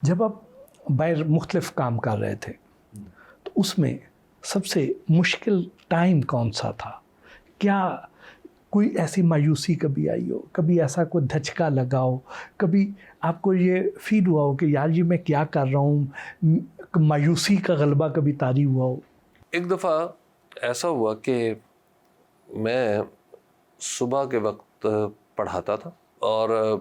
جب آپ باہر مختلف کام کر رہے تھے تو اس میں سب سے مشکل ٹائم کون سا تھا؟ کیا کوئی ایسی مایوسی کبھی آئی ہو، کبھی ایسا کوئی دھچکا لگا ہو، کبھی آپ کو یہ فیل ہوا ہو کہ یار یہ میں کیا کر رہا ہوں، مایوسی کا غلبہ کبھی طاری ہوا ہو؟ ایک دفعہ ایسا ہوا کہ میں صبح کے وقت پڑھاتا تھا اور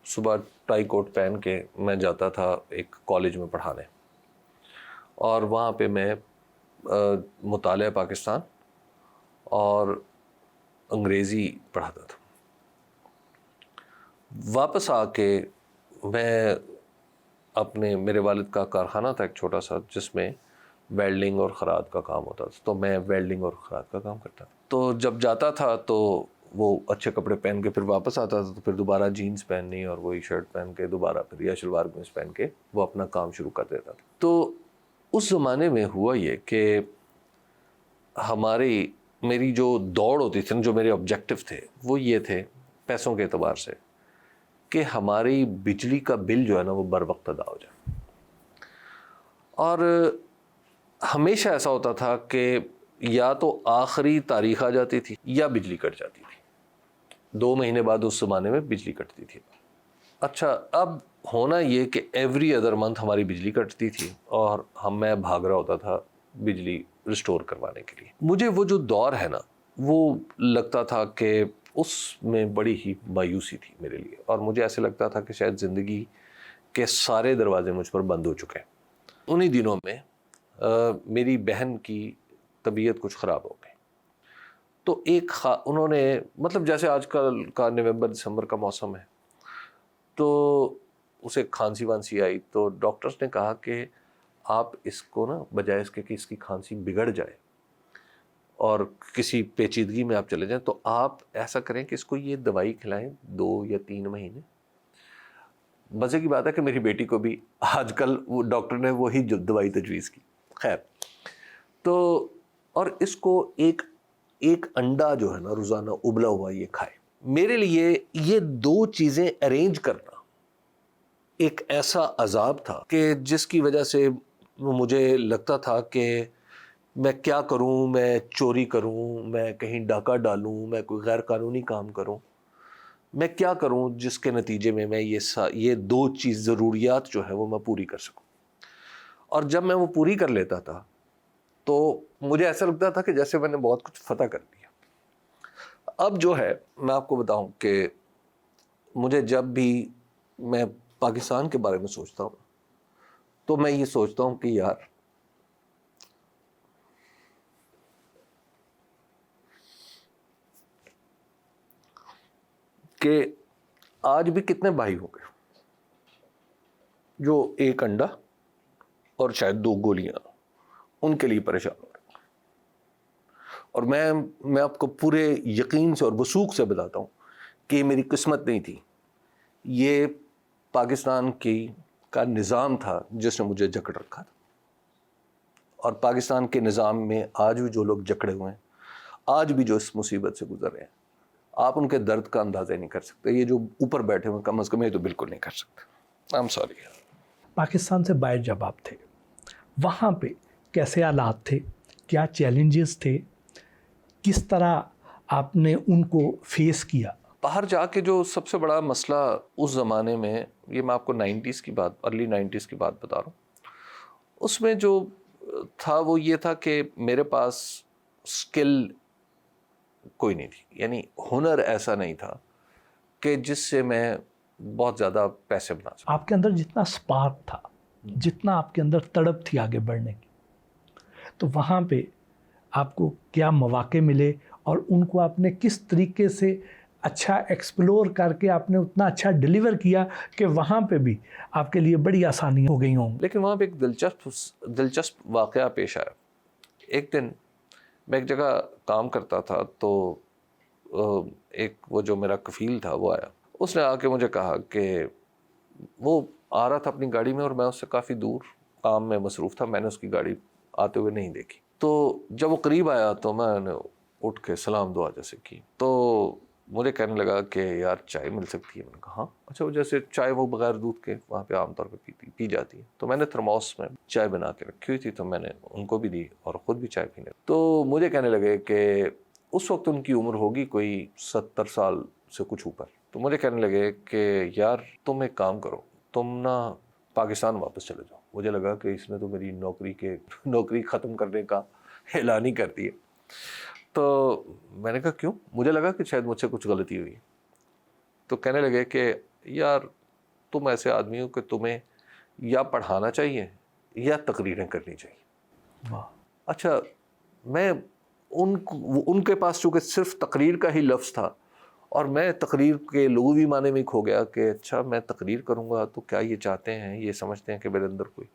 صبح ٹائی کوٹ پہن کے میں جاتا تھا ایک کالج میں پڑھانے، اور وہاں پہ میں مطالعہ پاکستان اور انگریزی پڑھاتا تھا۔ واپس آ کے میں میرے والد کا کارخانہ تھا ایک چھوٹا سا، جس میں ویلڈنگ اور خراد کا کام ہوتا تھا، تو میں ویلڈنگ اور خراد کا کام کرتا تھا۔ تو جب جاتا تھا تو وہ اچھے کپڑے پہن کے پھر واپس آتا تھا، تو پھر دوبارہ جینز پہننی اور وہی شرٹ پہن کے دوبارہ پھر یا شلوار قمیض پہن کے وہ اپنا کام شروع کر دیتا تھا۔ تو اس زمانے میں ہوا یہ کہ میری جو دوڑ ہوتی تھی، جو میرے آبجیکٹو تھے، وہ یہ تھے پیسوں کے اعتبار سے کہ ہماری بجلی کا بل جو ہے نا وہ بر وقت ادا ہو جائے۔ اور ہمیشہ ایسا ہوتا تھا کہ یا تو آخری تاریخ آ جاتی تھی یا بجلی کٹ جاتی تھی۔ 2 مہینے بعد اس زمانے میں بجلی کٹتی تھی۔ اچھا، اب ہونا یہ کہ ایوری ادر منتھ ہماری بجلی کٹتی تھی اور میں بھاگ رہا ہوتا تھا بجلی ریسٹور کروانے کے لیے۔ مجھے وہ جو دور ہے نا، وہ لگتا تھا کہ اس میں بڑی ہی مایوسی تھی میرے لیے، اور مجھے ایسے لگتا تھا کہ شاید زندگی کے سارے دروازے مجھ پر بند ہو چکے ہیں۔ انہی دنوں میں میری بہن کی طبیعت کچھ خراب ہو گئی، تو انہوں نے مطلب جیسے آج کل کا نومبر دسمبر کا موسم ہے، تو اسے کھانسی وانسی آئی، تو ڈاکٹرز نے کہا کہ آپ اس کو نا بجائے اس کے کہ اس کی کھانسی بگڑ جائے اور کسی پیچیدگی میں آپ چلے جائیں، تو آپ ایسا کریں کہ اس کو یہ دوائی کھلائیں 2 یا 3 مہینے۔ مزے کی بات ہے کہ میری بیٹی کو بھی آج کل وہ ڈاکٹر نے وہی دوائی تجویز کی۔ خیر، تو اور اس کو ایک انڈا جو ہے نا روزانہ ابلا ہوا یہ کھائے۔ میرے لیے یہ 2 چیزیں ارینج کرنا ایک ایسا عذاب تھا کہ جس کی وجہ سے مجھے لگتا تھا کہ میں کیا کروں، میں چوری کروں، میں کہیں ڈاکہ ڈالوں، میں کوئی غیر قانونی کام کروں، میں کیا کروں جس کے نتیجے میں یہ 2 چیز ضروریات جو ہے وہ میں پوری کر سکوں۔ اور جب میں وہ پوری کر لیتا تھا تو مجھے ایسا لگتا تھا کہ جیسے میں نے بہت کچھ فتح کر لیا۔ اب جو ہے میں آپ کو بتاؤں کہ مجھے جب بھی میں پاکستان کے بارے میں سوچتا ہوں تو میں یہ سوچتا ہوں کہ یار کہ آج بھی کتنے بھائی ہو گئے جو ایک انڈا اور شاید 2 گولیاں ان کے لیے پریشان ہو رہے ہیں۔ اور میں آپ کو پورے یقین سے اور وثوق سے بتاتا ہوں کہ یہ میری قسمت نہیں تھی، یہ پاکستان کا نظام تھا جس نے مجھے جکڑ رکھا تھا۔ اور پاکستان کے نظام میں آج بھی جو لوگ جکڑے ہوئے ہیں، آج بھی جو اس مصیبت سے گزر رہے ہیں، آپ ان کے درد کا اندازہ نہیں کر سکتے۔ یہ جو اوپر بیٹھے ہوئے کم از کم یہ تو بالکل نہیں کر سکتے۔ I'm sorry۔ پاکستان سے باہر جب آپ تھے وہاں پہ کیسے حالات تھے، کیا چیلنجز تھے، کس طرح آپ نے ان کو فیس کیا؟ باہر جا کے جو سب سے بڑا مسئلہ اس زمانے میں، یہ میں آپ کو ارلی 90s کی بات بتا رہا ہوں، اس میں جو تھا وہ یہ تھا کہ میرے پاس سکل کوئی نہیں تھی، یعنی ہنر ایسا نہیں تھا کہ جس سے میں بہت زیادہ پیسے بنا سکتا۔ آپ کے اندر جتنا سپارک تھا، جتنا آپ کے اندر تڑپ تھی آگے بڑھنے کی، تو وہاں پہ آپ کو کیا مواقع ملے اور ان کو آپ نے کس طریقے سے اچھا ایکسپلور کر کے آپ نے اتنا اچھا ڈیلیور کیا کہ وہاں پہ بھی آپ کے لیے بڑی آسانی ہو گئی ہوں؟ لیکن وہاں پہ ایک دلچسپ واقعہ پیش آیا۔ ایک دن میں ایک جگہ کام کرتا تھا، تو وہ جو میرا کفیل تھا وہ آیا، اس نے آ کے مجھے کہا کہ وہ آ رہا تھا اپنی گاڑی میں اور میں اس سے کافی دور کام میں مصروف تھا، میں نے اس کی گاڑی آتے ہوئے نہیں دیکھی۔ تو جب وہ قریب آیا تو میں نے اٹھ کے سلام دعا جیسے کی، تو مجھے کہنے لگا کہ یار چائے مل سکتی ہے. میں نے کہا ہاں. اچھا وہ جیسے چائے وہ بغیر دودھ کے وہاں پہ عام طور پہ پی جاتی ہے. تو میں نے تھرموس میں چائے بنا کے رکھی ہوئی تھی, تو میں نے ان کو بھی دی اور خود بھی چائے پینے. تو مجھے کہنے لگے کہ اس وقت ان کی عمر ہوگی کوئی 70 سال سے کچھ اوپر. تو مجھے کہنے لگے کہ یار تم ایک کام کرو, تم نا پاکستان واپس چلے جاؤ. مجھے لگا کہ اس نے تو میری نوکری ختم کرنے کا اعلان ہی کر دیا. تو میں نے کہا کیوں؟ مجھے لگا کہ شاید مجھ سے کچھ غلطی ہوئی. تو کہنے لگے کہ یار تم ایسے آدمی ہو کہ تمہیں یا پڑھانا چاہیے یا تقریریں کرنی چاہیے. اچھا میں ان کے پاس چونکہ صرف تقریر کا ہی لفظ تھا اور میں تقریر کے لغوی معنی میں کھو گیا کہ اچھا میں تقریر کروں گا تو کیا یہ چاہتے ہیں, یہ سمجھتے ہیں کہ میرے اندر کوئی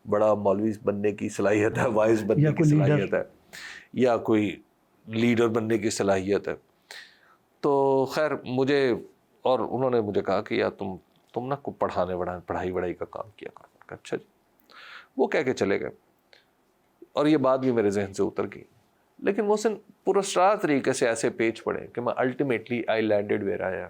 بڑا مولوی بننے کی صلاحیت ہے, وائز بننے کی صلاحیت ہے, یا کوئی لیڈر بننے کی صلاحیت ہے. تو خیر مجھے, اور انہوں نے مجھے کہا کہ یار تم نا پڑھائی وڑھائی کا کام کیا کرو. اچھا جی. وہ کہہ کے چلے گئے اور یہ بات بھی میرے ذہن سے اتر گئی. لیکن محسن پراسرار طریقے سے ایسے پیچ پڑے کہ میں ultimately I landed where I am.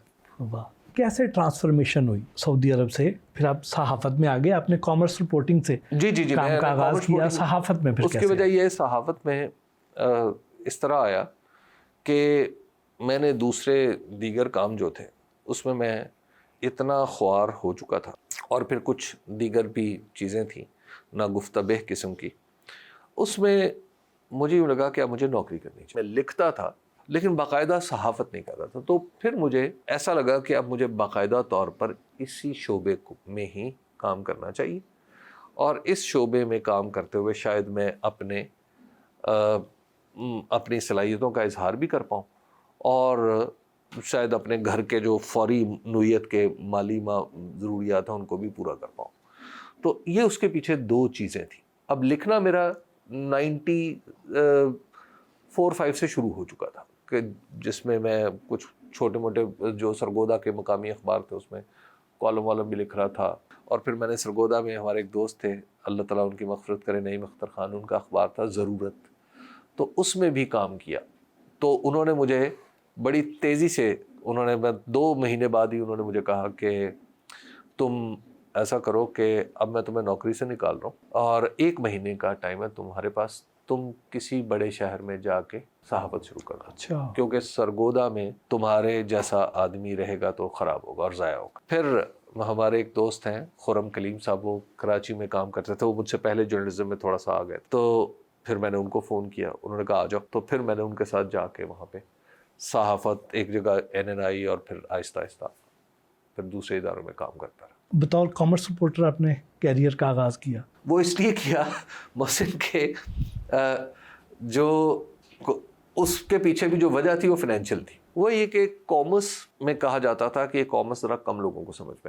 واہ, کیسے ٹرانسفارمیشن ہوئی سعودی عرب سے؟ پھر آپ صحافت میں آگے, آپ نے کامرس رپورٹنگ سے جی کام کا آغاز کیا, صحافت میں پھر اس کی وجہ یہ صحافت میں اس طرح آیا کہ میں نے دیگر کام جو تھے اس میں اتنا خوار ہو چکا تھا, اور پھر کچھ دیگر بھی چیزیں تھیں ناگفتہ قسم کی. اس میں مجھے یوں لگا کہ اب مجھے نوکری کرنی چاہیے. میں لکھتا تھا لیکن باقاعدہ صحافت نہیں کرتا تھا. تو پھر مجھے ایسا لگا کہ اب مجھے باقاعدہ طور پر اسی شعبے میں ہی کام کرنا چاہیے, اور اس شعبے میں کام کرتے ہوئے شاید میں اپنی صلاحیتوں کا اظہار بھی کر پاؤں, اور شاید اپنے گھر کے جو فوری نوعیت کے مالی ضروریات ہیں ان کو بھی پورا کر پاؤں. تو یہ اس کے پیچھے 2 چیزیں تھیں. اب لکھنا میرا 94-95 سے شروع ہو چکا تھا, کہ جس میں کچھ چھوٹے موٹے جو سرگودا کے مقامی اخبار تھے اس میں کالم والم بھی لکھ رہا تھا. اور پھر میں نے سرگودا میں ہمارے ایک دوست تھے, اللہ تعالیٰ ان کی مغفرت کرے, نعیم اختر خان, ان کا اخبار تھا ضرورت, تو اس میں بھی کام کیا. تو انہوں نے مجھے بڑی تیزی سے, میں 2 مہینے بعد ہی انہوں نے مجھے کہا کہ تم ایسا کرو کہ اب میں تمہیں نوکری سے نکال رہا ہوں اور 1 مہینے کا ٹائم ہے تمہارے پاس, تم کسی بڑے شہر میں جا کے صحافت شروع کر دو. اچھا. کیونکہ سرگودا میں تمہارے جیسا آدمی رہے گا تو خراب ہوگا اور ضائع ہوگا. پھر ہمارے ایک دوست ہیں خرم کلیم صاحب, وہ کراچی میں کام کرتے تھے, وہ مجھ سے پہلے جرنلزم میں تھوڑا سا آ گئے. تو پھر میں نے ان کو فون کیا, انہوں نے کہا آ جاؤ. تو پھر میں نے ان کے ساتھ جا کے وہاں پہ صحافت ایک جگہ NNI, اور پھر آہستہ آہستہ پھر دوسرے اداروں میں کام کرتا رہا. بطور کامرس رپورٹر آپ نے کیریئر کا آغاز کیا. وہ اس لیے کیا محسن کے جو اس کے پیچھے بھی جو وجہ تھی وہ فائنینشیل تھی. وہ یہ کہ کامرس میں کہا جاتا تھا کہ یہ کامرس ذرا کم لوگوں کو سمجھ میں